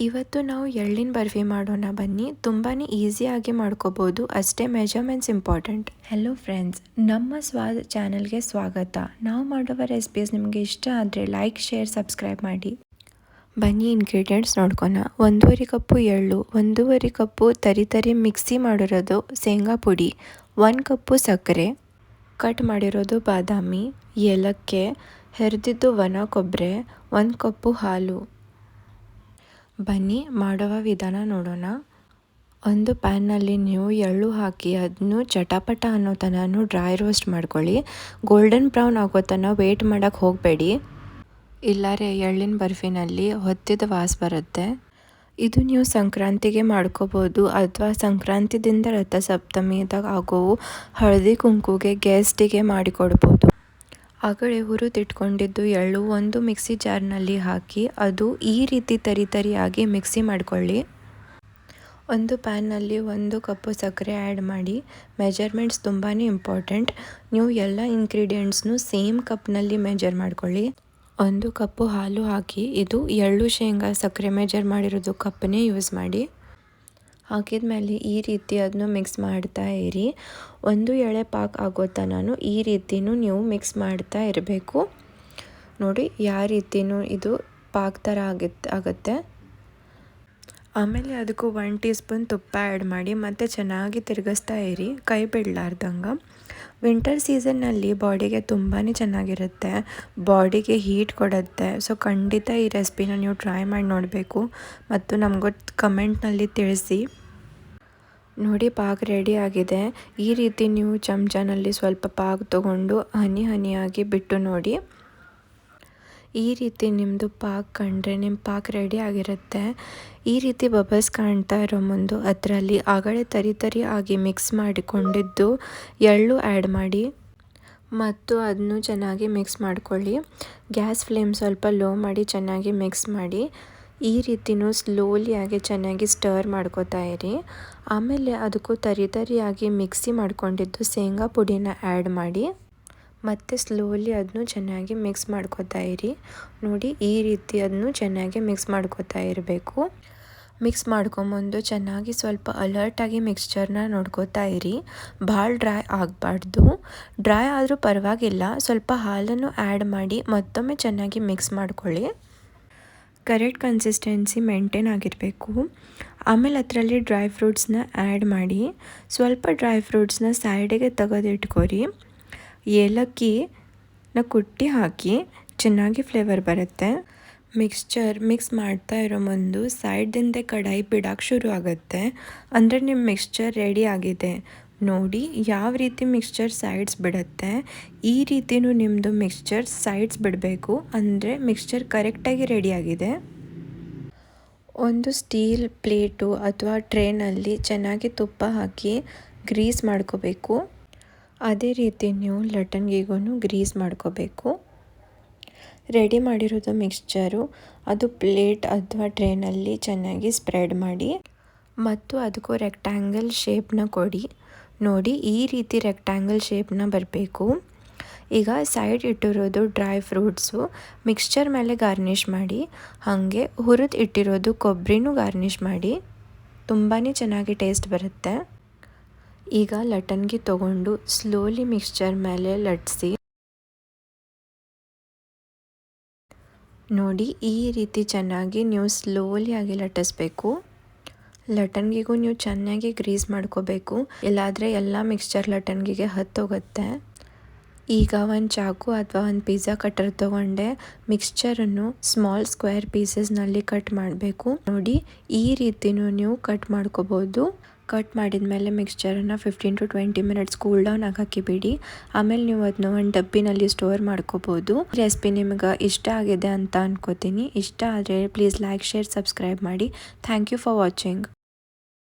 ಇವತ್ತು ನಾವು ಎಳ್ಳಿನ ಬರ್ಫಿ ಮಾಡೋಣ ಬನ್ನಿ. ತುಂಬಾ ಈಸಿಯಾಗಿ ಮಾಡ್ಕೋಬೋದು, ಅಷ್ಟೇ ಮೆಜರ್ಮೆಂಟ್ಸ್ ಇಂಪಾರ್ಟೆಂಟ್. ಹೆಲೋ ಫ್ರೆಂಡ್ಸ್, ನಮ್ಮ ಸ್ವಾದ್ ಚಾನಲ್ಗೆ ಸ್ವಾಗತ. ನಾವು ಮಾಡುವ ರೆಸಿಪೀಸ್ ನಿಮಗೆ ಇಷ್ಟ ಆದರೆ ಲೈಕ್, ಶೇರ್, ಸಬ್ಸ್ಕ್ರೈಬ್ ಮಾಡಿ. ಬನ್ನಿ ಇಂಗ್ರೀಡಿಯೆಂಟ್ಸ್ ನೋಡ್ಕೊಣ. 1.5 ಕಪ್ಪು ಎಳ್ಳು, 1.5 ಕಪ್ಪು ತರಿ ಮಿಕ್ಸಿ ಮಾಡಿರೋದು ಶೇಂಗಾ ಪುಡಿ, 1 ಕಪ್ಪು ಸಕ್ಕರೆ, ಕಟ್ ಮಾಡಿರೋದು ಬಾದಾಮಿ, ಏಲಕ್ಕಿ, ಹೆರಿದಿದ್ದು ಒಣ ಕೊಬ್ಬರಿ, 1 ಕಪ್ಪು ಹಾಲು. ಬನ್ನಿ ಮಾಡುವ ವಿಧಾನ ನೋಡೋಣ. ಒಂದು ಪ್ಯಾನ್ನಲ್ಲಿ ನೀವು ಎಳ್ಳು ಹಾಕಿ ಅದನ್ನು ಚಟಪಟ ಅನ್ನೋ ತನಕ ಡ್ರೈ ರೋಸ್ಟ್ ಮಾಡ್ಕೊಳ್ಳಿ. ಗೋಲ್ಡನ್ ಬ್ರೌನ್ ಆಗೋ ತನಕ ವೇಟ್ ಮಾಡೋಕ್ಕೆ ಹೋಗಬೇಡಿ, ಇಲ್ಲಾರೆ ಎಳ್ಳಿನ ಬರ್ಫಿನಲ್ಲಿ ಹೊತ್ತಿದ ವಾಸ ಬರುತ್ತೆ. ಇದು ನೀವು ಸಂಕ್ರಾಂತಿಗೆ ಮಾಡ್ಕೋಬೋದು ಅಥವಾ ಸಂಕ್ರಾಂತಿದಿಂದ ರಥಸಪ್ತಮಿದಾಗ ಆಗೋವು ಹಳದಿ ಕುಂಕುಗೆ ಗೆಸ್ಟಿಗೆ ಮಾಡಿಕೊಡ್ಬೋದು. ಆಗಲೇ ಹುರಿದಿಟ್ಕೊಂಡಿದ್ದು ಎಳ್ಳು ಒಂದು ಮಿಕ್ಸಿ ಜಾರ್ನಲ್ಲಿ ಹಾಕಿ ಅದು ಈ ರೀತಿ ತರಿಯಾಗಿ ಮಿಕ್ಸಿ ಮಾಡಿಕೊಳ್ಳಿ. ಒಂದು ಪ್ಯಾನ್ನಲ್ಲಿ 1 ಕಪ್ಪು ಸಕ್ಕರೆ ಆ್ಯಡ್ ಮಾಡಿ. ಮೆಜರ್ಮೆಂಟ್ಸ್ ತುಂಬಾ ಇಂಪಾರ್ಟೆಂಟ್. ನೀವು ಎಲ್ಲ ಇಂಗ್ರೀಡಿಯೆಂಟ್ಸ್ನು ಸೇಮ್ ಕಪ್ನಲ್ಲಿ ಮೆಜರ್ ಮಾಡ್ಕೊಳ್ಳಿ. 1 ಕಪ್ಪು ಹಾಲು ಹಾಕಿ, ಇದು ಎಳ್ಳು ಶೇಂಗಾ ಸಕ್ಕರೆ ಮೆಜರ್ ಮಾಡಿರೋದು ಕಪ್ಪನ್ನೇ ಯೂಸ್ ಮಾಡಿ. ಹಾಕಿದ ಮೇಲೆ ಈ ರೀತಿ ಅದನ್ನು ಮಿಕ್ಸ್ ಮಾಡ್ತಾ ಇರಿ. ಒಂದು ಎಳೆ ಪಾಕ್ ಆಗೋ ತನಕ ಈ ರೀತಿನೂ ನೀವು ಮಿಕ್ಸ್ ಮಾಡ್ತಾ ಇರಬೇಕು. ನೋಡಿ ಯಾವ ರೀತಿನೂ ಇದು ಪಾಕ್ ಥರ ಆಗುತ್ತೆ. ಆಮೇಲೆ ಅದಕ್ಕೂ 1 ಟೀ ಸ್ಪೂನ್ ತುಪ್ಪ ಆ್ಯಡ್ ಮಾಡಿ ಮತ್ತು ಚೆನ್ನಾಗಿ ತಿರುಗಿಸ್ತಾ ಇರಿ, ಕೈ ಬಿಡಲಾರ್ದಂಗೆ. ವಿಂಟರ್ ಸೀಸನ್ನಲ್ಲಿ ಬಾಡಿಗೆ ತುಂಬಾ ಚೆನ್ನಾಗಿರುತ್ತೆ, ಬಾಡಿಗೆ ಹೀಟ್ ಕೊಡುತ್ತೆ. ಸೊ ಖಂಡಿತ ಈ ರೆಸಿಪಿನ ನೀವು ಟ್ರೈ ಮಾಡಿ ನೋಡಬೇಕು ಮತ್ತು ನಮಗೂ ಕಮೆಂಟ್ನಲ್ಲಿ ತಿಳಿಸಿ. ನೋಡಿ ಪಾಕ್ ರೆಡಿ ಆಗಿದೆ. ಈ ರೀತಿ ನೀವು ಚಮಚನಲ್ಲಿ ಸ್ವಲ್ಪ ಪಾಕ್ ತೊಗೊಂಡು ಹನಿಯಾಗಿ ಬಿಟ್ಟು ನೋಡಿ. ಈ ರೀತಿ ನಿಮ್ಮದು ಪಾಕ್ ಕಂಡ್ರೆ ನಿಮ್ಮ ಪಾಕ್ ರೆಡಿ ಆಗಿರುತ್ತೆ. ಈ ರೀತಿ ಬಬಲ್ಸ್ ಕಾಣ್ತಾ ಇರೋ ಮುಂದೆ ಅದರಲ್ಲಿ ಆಗಲೇ ತರಿ ಆಗಿ ಮಿಕ್ಸ್ ಮಾಡಿಕೊಂಡಿದ್ದು ಎಳ್ಳು ಆ್ಯಡ್ ಮಾಡಿ ಮತ್ತು ಅದನ್ನು ಚೆನ್ನಾಗಿ ಮಿಕ್ಸ್ ಮಾಡ್ಕೊಳ್ಳಿ. ಗ್ಯಾಸ್ ಫ್ಲೇಮ್ ಸ್ವಲ್ಪ ಲೋ ಮಾಡಿ ಚೆನ್ನಾಗಿ ಮಿಕ್ಸ್ ಮಾಡಿ. ಈ ರೀತಿನೂ ಸ್ಲೋಲಿಯಾಗಿ ಚೆನ್ನಾಗಿ ಸ್ಟರ್ ಮಾಡ್ಕೋತಾ ಇರಿ. ಆಮೇಲೆ ಅದಕ್ಕೂ ತರಿಯಾಗಿ ಮಿಕ್ಸಿ ಮಾಡ್ಕೊಂಡಿದ್ದು ಶೇಂಗಾ ಪುಡಿನ ಆ್ಯಡ್ ಮಾಡಿ ಮತ್ತು ಸ್ಲೋಲಿ ಅದನ್ನು ಚೆನ್ನಾಗಿ ಮಿಕ್ಸ್ ಮಾಡ್ಕೋತಾ ಇರಿ. ನೋಡಿ ಈ ರೀತಿ ಅದನ್ನು ಚೆನ್ನಾಗಿ ಮಿಕ್ಸ್ ಮಾಡ್ಕೋತಾ ಇರಬೇಕು. ಮಿಕ್ಸ್ ಮಾಡ್ಕೊಂಬಂದು ಚೆನ್ನಾಗಿ ಸ್ವಲ್ಪ ಅಲರ್ಟಾಗಿ ಮಿಕ್ಸ್ಚರ್ನ ನೋಡ್ಕೋತಾ ಇರಿ. ಭಾಳ ಡ್ರೈ ಆಗಬಾರ್ದು. ಡ್ರೈ ಆದರೂ ಪರವಾಗಿಲ್ಲ, ಸ್ವಲ್ಪ ಹಾಲನ್ನು ಆ್ಯಡ್ ಮಾಡಿ ಮತ್ತೊಮ್ಮೆ ಚೆನ್ನಾಗಿ ಮಿಕ್ಸ್ ಮಾಡ್ಕೊಳ್ಳಿ. ಕರೆಕ್ಟ್ ಕನ್ಸಿಸ್ಟೆನ್ಸಿ ಮೇಂಟೈನ್ ಆಗಿರಬೇಕು. ಆಮೇಲೆ ಅದರಲ್ಲಿ ಡ್ರೈ ಫ್ರೂಟ್ಸ್ನ ಆ್ಯಡ್ ಮಾಡಿ. ಸ್ವಲ್ಪ ಡ್ರೈ ಫ್ರೂಟ್ಸ್ನ ಸೈಡಿಗೆ ತೆಗೆದಿಟ್ಕೊರಿ. ಏಲಕ್ಕಿನ ಕುಟ್ಟಿ ಹಾಕಿ, ಚೆನ್ನಾಗಿ ಫ್ಲೇವರ್ ಬರುತ್ತೆ. ಮಿಕ್ಸ್ ಮಾಡ್ತಾ ಇರೋ ಮುಂದೆ ಸೈಡ್ದಿಂದ ಕಡಾಯಿ ಬಿಡೋಕ್ಕೆ ಶುರು ಆಗುತ್ತೆ, ಅಂದರೆ ನಿಮ್ಮ ಮಿಕ್ಸ್ಚರ್ ರೆಡಿ ಆಗಿದೆ. ನೋಡಿ ಯಾವ ರೀತಿ ಮಿಕ್ಸ್ಚರ್ ಸೈಡ್ಸ್ ಬಿಡುತ್ತೆ. ಈ ರೀತಿಯೂ ನಿಮ್ಮದು ಮಿಕ್ಸ್ಚರ್ ಸೈಡ್ಸ್ ಬಿಡಬೇಕು, ಅಂದರೆ ಮಿಕ್ಸ್ಚರ್ ಕರೆಕ್ಟಾಗಿ ರೆಡಿಯಾಗಿದೆ. ಒಂದು ಸ್ಟೀಲ್ ಪ್ಲೇಟು ಅಥವಾ ಟ್ರೇನಲ್ಲಿ ಚೆನ್ನಾಗಿ ತುಪ್ಪ ಹಾಕಿ ಗ್ರೀಸ್ ಮಾಡ್ಕೋಬೇಕು. ಅದೇ ರೀತಿ ನೀವು ಲಟ್ಟಣಿಗೆಗೂ ಗ್ರೀಸ್ ಮಾಡ್ಕೋಬೇಕು. ರೆಡಿ ಮಾಡಿರೋದು ಮಿಕ್ಸ್ಚರು ಅದು ಪ್ಲೇಟ್ ಅಥವಾ ಟ್ರೇನಲ್ಲಿ ಚೆನ್ನಾಗಿ ಸ್ಪ್ರೆಡ್ ಮಾಡಿ ಮತ್ತು ಅದಕ್ಕೂ ರೆಕ್ಟ್ಯಾಂಗಲ್ ಶೇಪ್ನ ಕೊಡಿ. ನೋಡಿ ಈ ರೀತಿ ರೆಕ್ಟ್ಯಾಂಗಲ್ ಶೇಪ್ನ ಬರಬೇಕು. ಈಗ ಸೈಡ್ ಇಟ್ಟಿರೋದು ಡ್ರೈ ಫ್ರೂಟ್ಸು ಮಿಕ್ಸ್ಚರ್ ಮೇಲೆ ಗಾರ್ನಿಷ್ ಮಾಡಿ. ಹಾಗೆ ಹುರಿದು ಇಟ್ಟಿರೋದು ಕೊಬ್ಬರಿನೂ ಗಾರ್ನಿಷ್ ಮಾಡಿ. ತುಂಬಾ ಚೆನ್ನಾಗಿ ಟೇಸ್ಟ್ ಬರುತ್ತೆ. ಈಗ ಲಟ್ಟಣಿಗೆ ತೊಗೊಂಡು ಸ್ಲೋಲಿ ಮಿಕ್ಸ್ಚರ್ ಮೇಲೆ ಲಟ್ಟಿಸಿ. ನೋಡಿ ಈ ರೀತಿ ಚೆನ್ನಾಗಿ ನೀವು ಸ್ಲೋಲಿಯಾಗಿ ಲಟ್ಟಿಸ್ಬೇಕು. ಲಟ್ಟಣಿಗೆಗೂ ನೀವು ಚೆನ್ನಾಗಿ ಗ್ರೀಸ್ ಮಾಡ್ಕೋಬೇಕು, ಇಲ್ಲಾದರೆ ಎಲ್ಲ ಮಿಕ್ಸ್ಚರ್ ಲಟ್ಟಣಿಗೆ ಹತ್ತೋಗುತ್ತೆ. ಈಗ ಒಂದು ಚಾಕು ಅಥವಾ ಒಂದು ಪಿಜ್ಜಾ ಕಟ್ಟರ್ ತೊಗೊಂಡೆ ಮಿಕ್ಸ್ಚರನ್ನು ಸ್ಮಾಲ್ ಸ್ಕ್ವೇರ್ ಪೀಸಸ್ನಲ್ಲಿ ಕಟ್ ಮಾಡಬೇಕು. ನೋಡಿ ಈ ರೀತಿನೂ ನೀವು ಕಟ್ ಮಾಡ್ಕೋಬೋದು. ಕಟ್ ಮಾಡಿದ ಮೇಲೆ ಮಿಕ್ಸ್ಚರನ್ನು 15 to 20 ಮಿನಿಟ್ಸ್ ಕೂಲ್ ಡೌನ್ ಆಗಕ್ಕೆ ಬಿಡಿ. ಆಮೇಲೆ ನೀವು ಅದನ್ನ ಒಂದು ಡಬ್ಬಿನಲ್ಲಿ ಸ್ಟೋರ್ ಮಾಡ್ಕೋಬೋದು. ರೆಸಿಪಿ ನಿಮಗೆ ಇಷ್ಟ ಆಗಿದೆ ಅಂತ ಅನ್ಕೋತೀನಿ. ಇಷ್ಟ ಆದರೆ ಪ್ಲೀಸ್ ಲೈಕ್, ಶೇರ್, ಸಬ್ಸ್ಕ್ರೈಬ್ ಮಾಡಿ. Thank you for watching.